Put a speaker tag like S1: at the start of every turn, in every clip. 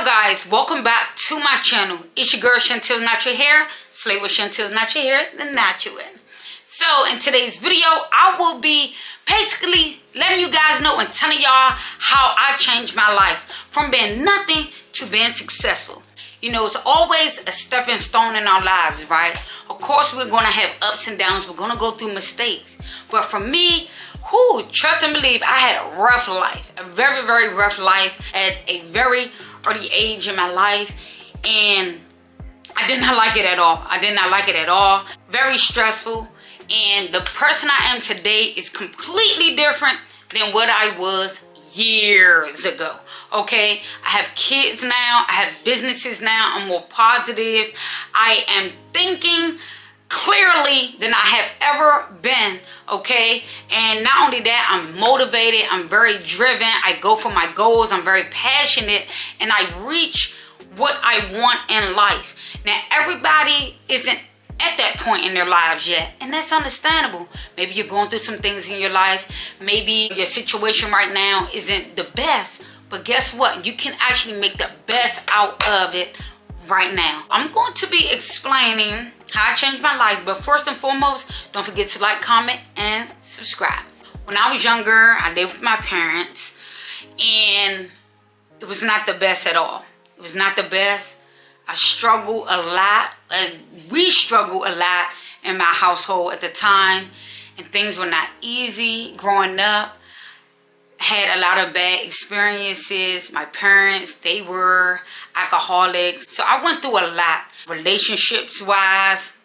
S1: guys, welcome back to my channel. It's your girl Shantell Natural Hair. Slay with Shantell Natural Hair, the natural way. So in today's video, I will be basically letting you guys know and telling y'all how I changed my life from being nothing to being successful. You know, it's always a stepping stone in our lives, right? Of course, we're going to have ups and downs. We're going to go through mistakes. But for me, trust and believe, I had a rough life. A very, very rough life at a very early age in my life. And I did not like it at all. I did not like it at all. Very stressful. And the person I am today is completely different than what I was years ago. Okay, I have kids now, I have businesses now, I'm more positive. I am thinking clearly than I have ever been, okay? And not only that, I'm motivated, I'm very driven, I go for my goals, I'm very passionate, and I reach what I want in life. Now, everybody isn't at that point in their lives yet, and that's understandable. Maybe you're going through some things in your life, maybe your situation right now isn't the best, but guess what? You can actually make the best out of it right now. I'm going to be explaining how I changed my life, but first and foremost, don't forget to like, comment, and subscribe. When I was younger, I lived with my parents, and it was not the best at all. It was not the best. I struggled a lot. We struggled a lot in my household at the time, and things were not easy growing up. Had a lot of bad experiences. My parents, they were alcoholics. So I went through a lot. Relationships wise,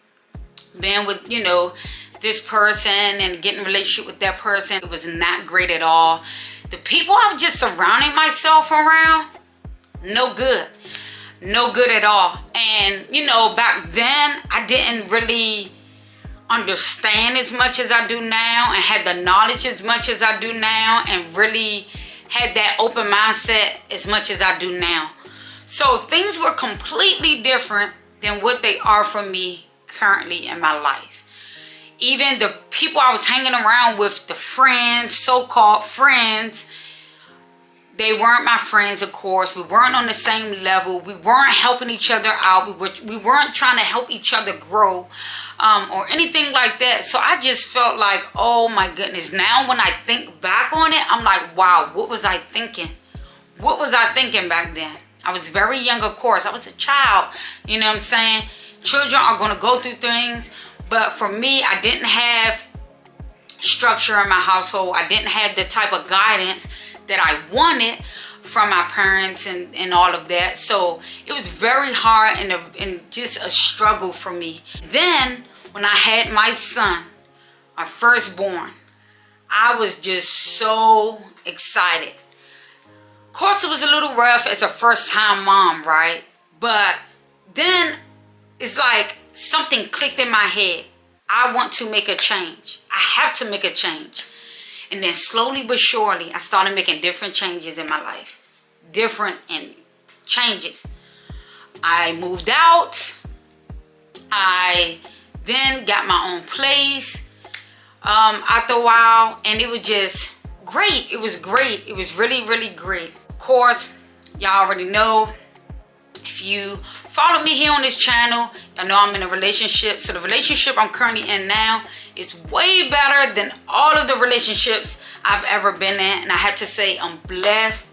S1: being with, you know, this person and getting a relationship with that person, it was not great at all. The people I was just surrounding myself around, no good. No good at all. And, you know, back then, I didn't really understand as much as I do now and had the knowledge as much as I do now and really had that open mindset as much as I do now. So things were completely different than what they are for me currently in my life. Even the people I was hanging around with, the friends, so-called friends, they weren't my friends, of course. We weren't on the same level. We weren't helping each other out. We weren't trying to help each other grow or anything like that. So I just felt like, oh my goodness. Now when I think back on it, I'm like, wow, what was I thinking? What was I thinking back then? I was very young, of course. I was a child. You know what I'm saying? Children are going to go through things. But for me, I didn't have structure in my household. I didn't have the type of guidance that I wanted from my parents and all of that. So it was very hard and just a struggle for me. Then when I had my son, my firstborn, I was just so excited. Of course, it was a little rough as a first-time mom, right? But then it's like something clicked in my head. I want to make a change. I have to make a change. And then slowly but surely, I started making different changes in my life. Different changes. I moved out. I then got my own place after a while. And it was just great. It was great. It was really, really great. Of course, y'all already know. If you follow me here on this channel, y'all know I'm in a relationship. So the relationship I'm currently in now is way better than all of the relationships I've ever been in. And I have to say I'm blessed.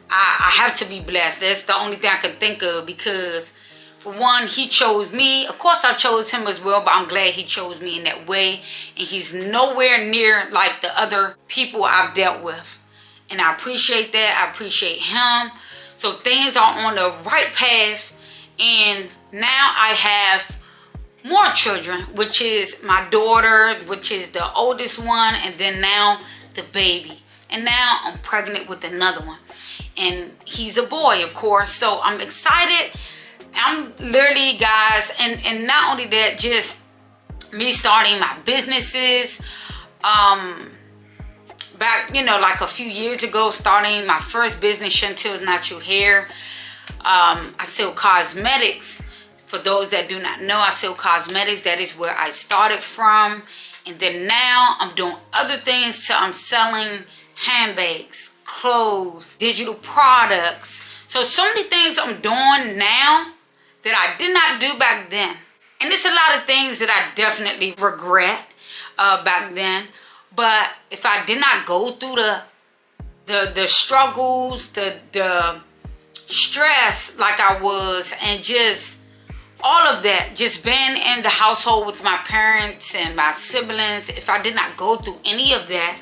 S1: I have to be blessed. That's the only thing I can think of, because for one, he chose me. Of course I chose him as well, but I'm glad he chose me in that way. And he's nowhere near like the other people I've dealt with. And I appreciate that. I appreciate him. So things are on the right path. And now I have more children, which is my daughter, which is the oldest one, and then now the baby. And now I'm pregnant with another one. And he's a boy, of course. So I'm excited. I'm literally, guys, and not only that, just me starting my businesses. Back, you know, like a few years ago, starting my first business, Shantell's Natural Hair. I sell cosmetics. For those that do not know, I sell cosmetics. That is where I started from. And then now I'm doing other things. So I'm selling handbags, clothes, digital products. So many things I'm doing now that I did not do back then. And it's a lot of things that I definitely regret back then. But if I did not go through the struggles, the stress like I was, and just all of that, just being in the household with my parents and my siblings, if I did not go through any of that,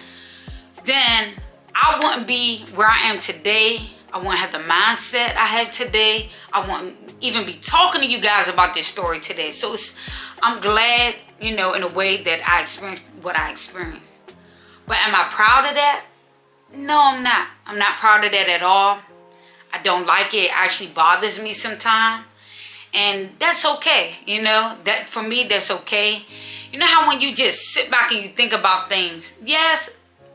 S1: then I wouldn't be where I am today. I wouldn't have the mindset I have today. I wouldn't even be talking to you guys about this story today. So I'm glad, in a way that I experienced what I experienced. But am I proud of that? No, I'm not. I'm not proud of that at all. I don't like it. It actually bothers me sometimes. And that's okay. That for me, that's okay. You know how when you just sit back and you think about things. Yes,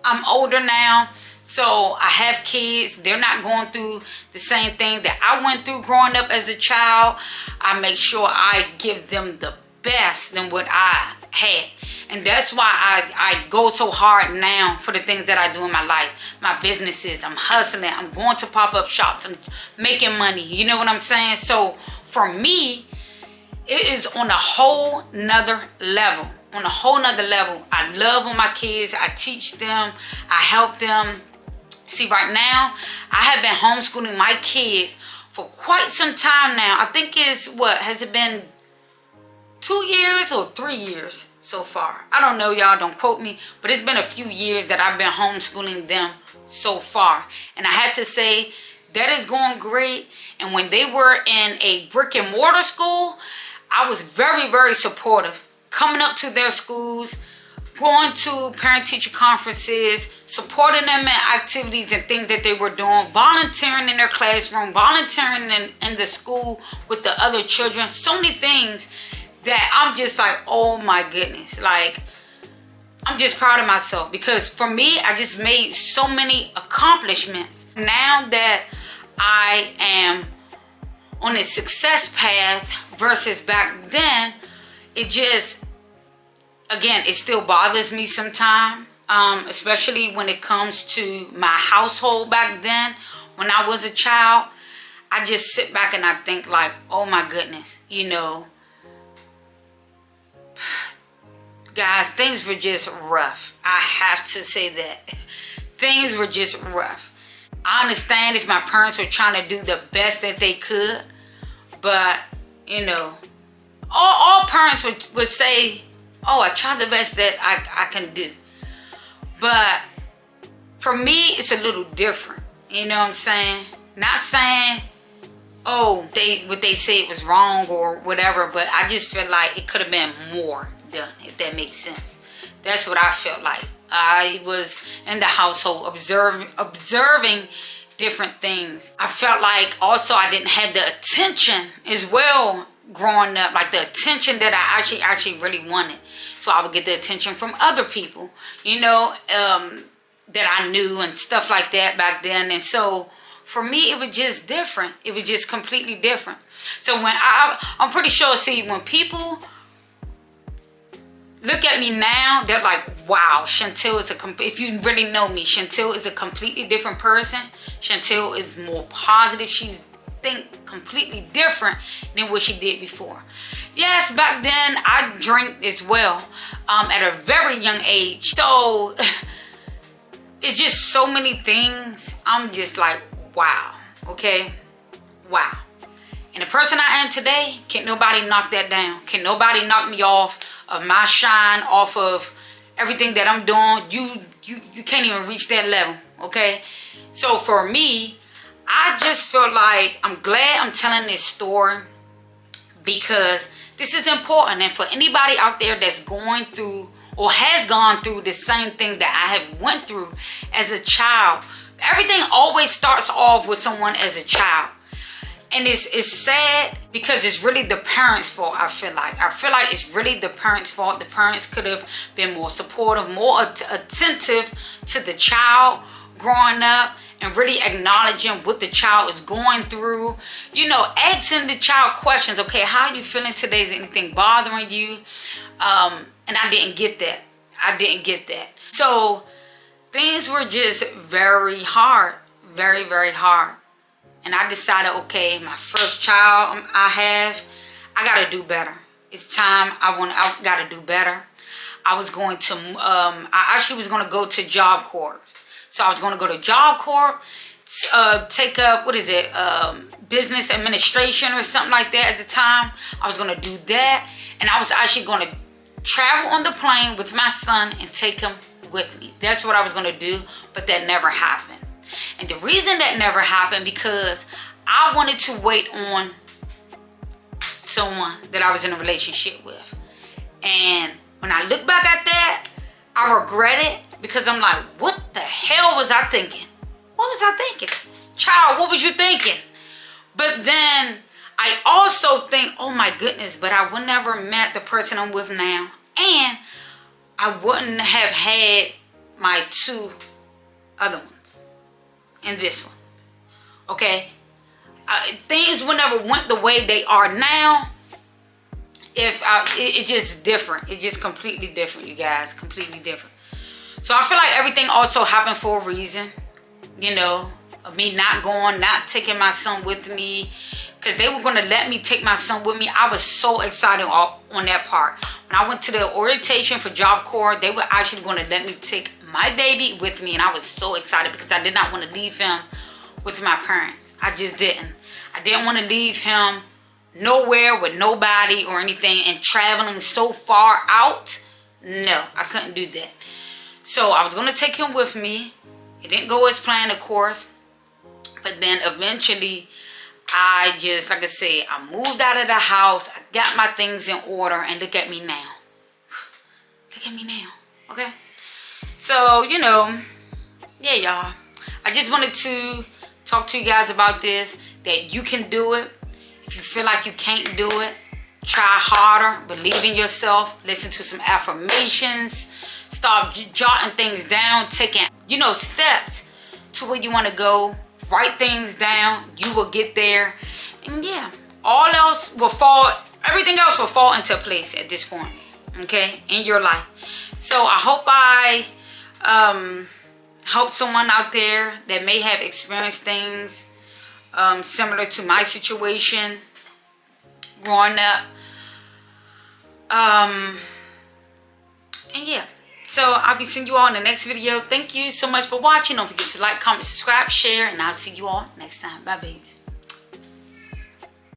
S1: I'm older now. So I have kids. They're not going through the same thing that I went through growing up as a child. I make sure I give them the best than what I had. And that's why I go so hard now for the things that I do in my life. My businesses, I'm hustling. I'm going to pop-up shops. I'm making money. You know what I'm saying? So for me, it is on a whole nother level. On a whole nother level. I love on my kids. I teach them. I help them. See, right now, I have been homeschooling my kids for quite some time now. I think has it been 2 years or 3 years so far? I don't know, y'all, don't quote me, but it's been a few years that I've been homeschooling them so far. And I had to say, that is going great. And when they were in a brick and mortar school, I was very, very supportive. Coming up to their schools, going to parent-teacher conferences, supporting them in activities and things that they were doing, volunteering in their classroom, volunteering in the school with the other children. So many things that I'm just like, oh my goodness. Like, I'm just proud of myself because for me, I just made so many accomplishments. Now that I am on a success path versus back then, it just, again, it still bothers me sometimes, especially when it comes to my household back then. When I was a child, I just sit back and I think like, oh my goodness, guys, things were just rough. I have to say that. Things were just rough. I understand if my parents were trying to do the best that they could, but, all parents would say, oh, I tried the best that I can do. But for me, it's a little different. You know what I'm saying? Not saying, oh, what they say was wrong or whatever, but I just feel like it could have been more done, if that makes sense. That's what I felt like. I was in the household observing different things. I felt like also I didn't have the attention as well growing up, like the attention that I actually really wanted. So I would get the attention from other people, that I knew and stuff like that back then. And so for me, it was just different. It was just completely different. So when I'm pretty sure, see, when people look at me now, they're like, wow, Shantell is if you really know me, Shantell is a completely different person. Shantell is more positive. She's completely different than what she did before. Yes, back then I drank as well, at a very young age. So it's just so many things. I'm just like, wow, okay, wow. And the person I am today, can't nobody knock that down. Can't nobody knock me off of my shine, off of everything that I'm doing. You can't even reach that level, okay? So for me, I just feel like I'm glad I'm telling this story because this is important. And for anybody out there that's going through or has gone through the same thing that I have went through as a child, everything always starts off with someone as a child. And it's sad because it's really the parents' fault, I feel like. I feel like it's really the parents' fault. The parents could have been more supportive, more attentive to the child growing up and really acknowledging what the child is going through. Asking the child questions. Okay, how are you feeling today? Is anything bothering you? And I didn't get that. I didn't get that. So things were just very hard. Very, very hard. And I decided, okay, my first child I gotta do better. It's time. I gotta do better. I was going to, I actually was going to go to Job Corps. So I was going to go to Job Corps, take up, business administration or something like that at the time. I was going to do that. And I was actually going to travel on the plane with my son and take him with me. That's what I was going to do, but that never happened. And the reason that never happened, because I wanted to wait on someone that I was in a relationship with. And when I look back at that, I regret it, because I'm like, what the hell was I thinking? What was I thinking? Child, what was you thinking? But then I also think, oh my goodness, but I would never met the person I'm with now. And I wouldn't have had my 2 other ones and this one. Okay? Things would never went the way they are now. It's just different. It's just completely different, you guys. Completely different. So I feel like everything also happened for a reason. You know, of me not taking my son with me. Because they were going to let me take my son with me. I was so excited on that part. When I went to the orientation for Job Corps, they were actually going to let me take my baby with me. And I was so excited because I did not want to leave him with my parents. I just didn't. I didn't want to leave him nowhere with nobody or anything and traveling so far out. No, I couldn't do that. So I was going to take him with me. It didn't go as planned, of course. But then eventually, I just, like I said, I moved out of the house. I got my things in order. And look at me now. Look at me now. Okay? So, you know, yeah, y'all. I just wanted to talk to you guys about this. That you can do it. If you feel like you can't do it, try harder. Believe in yourself. Listen to some affirmations. Start jotting things down. Taking, steps to where you want to go. Write things down. You will get there. And yeah, all else will fall. Everything else will fall into place at this point. Okay? In your life. So I hope I help someone out there that may have experienced things similar to my situation growing up. And yeah. So I'll be seeing you all in the next video. Thank you so much for watching. Don't forget to like, comment, subscribe, share, and I'll see you all next time. Bye, babies.